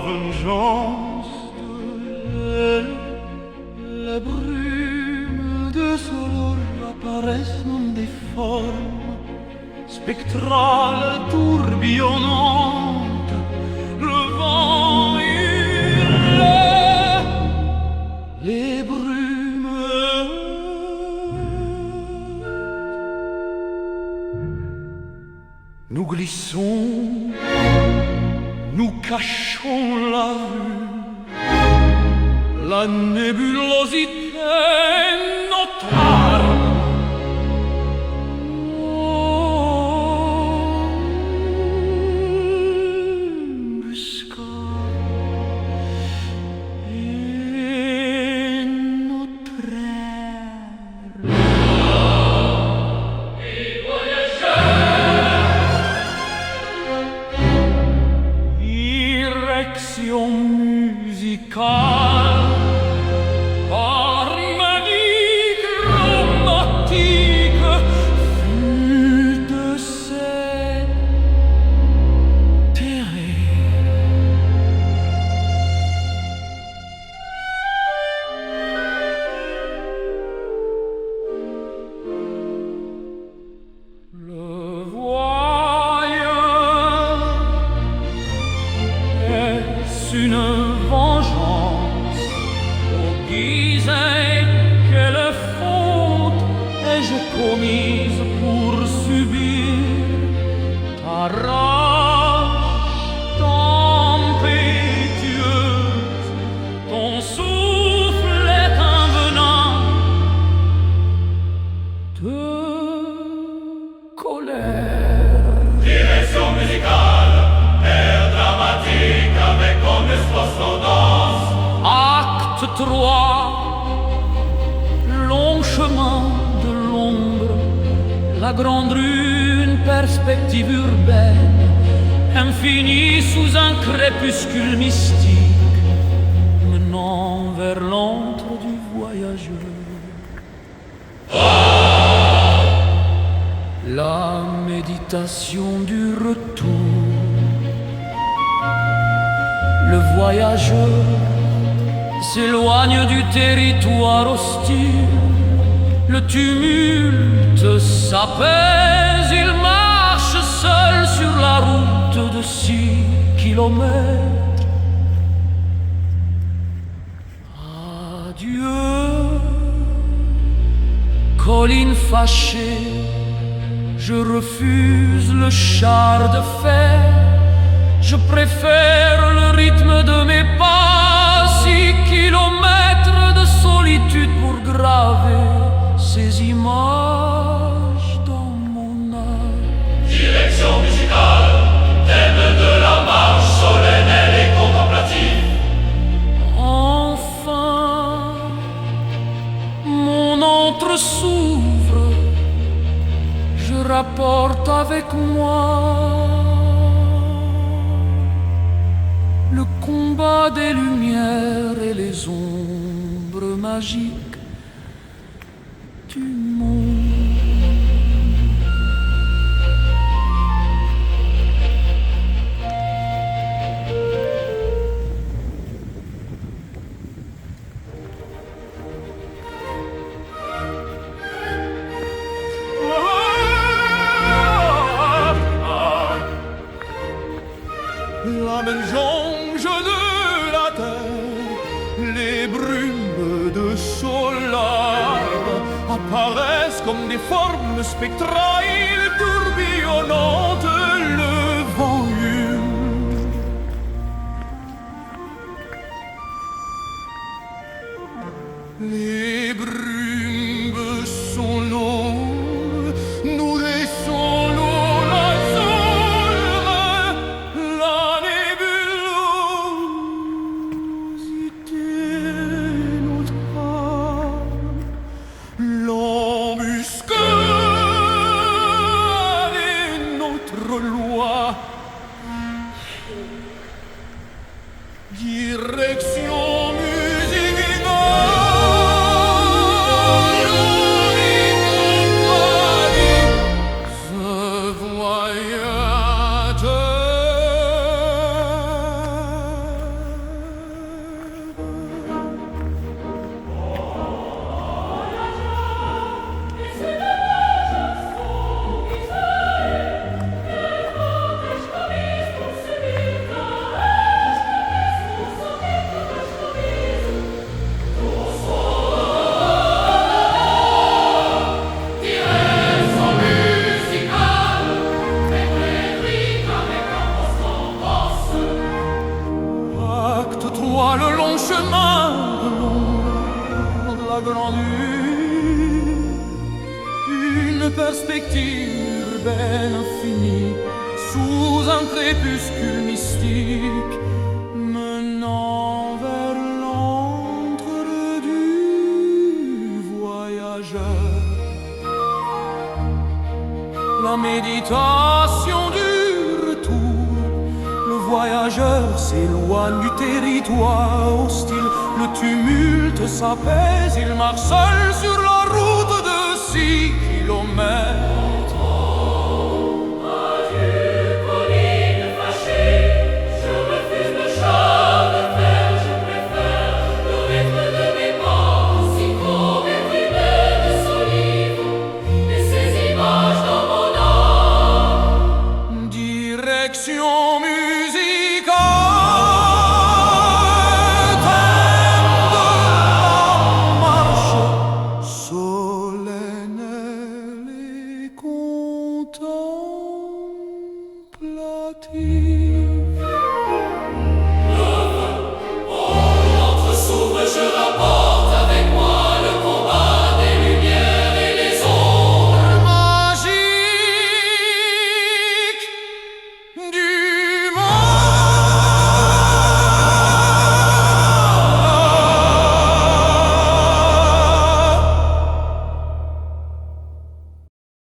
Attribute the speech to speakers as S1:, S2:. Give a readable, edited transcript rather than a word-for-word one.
S1: vengeance de la brume de Solor apparaissent comme des formes spectrales tourbillonnantes. Le vent hurle, les brumes. Nous glissons, nous cachons la vue, la nébulosité notre arme. Musicale, harmonie chromatique, fut de ces terrains. Le voyeur est une vengeance aux guises quelle faute ai-je commise pour subir ta rage tempétueuse, ton souffle est un venin de colère.
S2: Direction musicale, air dramatique avec comme danse.
S1: Acte 3, long chemin de l'ombre, la grande rue, une perspective urbaine, infinie sous un crépuscule mystique, menant vers l'antre du voyageur. La méditation du retour. Le voyageur s'éloigne du territoire hostile. Le tumulte s'apaise, il marche seul sur la route de 6 kilomètres. Adieu, colline fâchée, je refuse le char de fer. Je préfère le rythme de mes pas, 6 kilomètres de solitude pour graver ces images dans mon âme.
S2: Direction musicale, thème de la marche solennelle et contemplative.
S1: Enfin, mon antre s'ouvre, je rapporte avec moi le combat des lumières et les ombres magiques du monde. La même jonge de la terre, les brumes de solar apparaissent comme des formes spectrales tourbillonnantes. Le vent hurle, les brumes sont longues, nous descendons la zone, la nébulosité notre âme, l'embuscade est notre loi. Direction musicale. étendue, une perspective urbaine infinie, sous un crépuscule mystique, menant vers l'antre du voyageur. La méditation du retour, le voyageur s'éloigne du territoire hostile, le tumulte s'apaise, il marche seul sur la route de 6 kilomètres.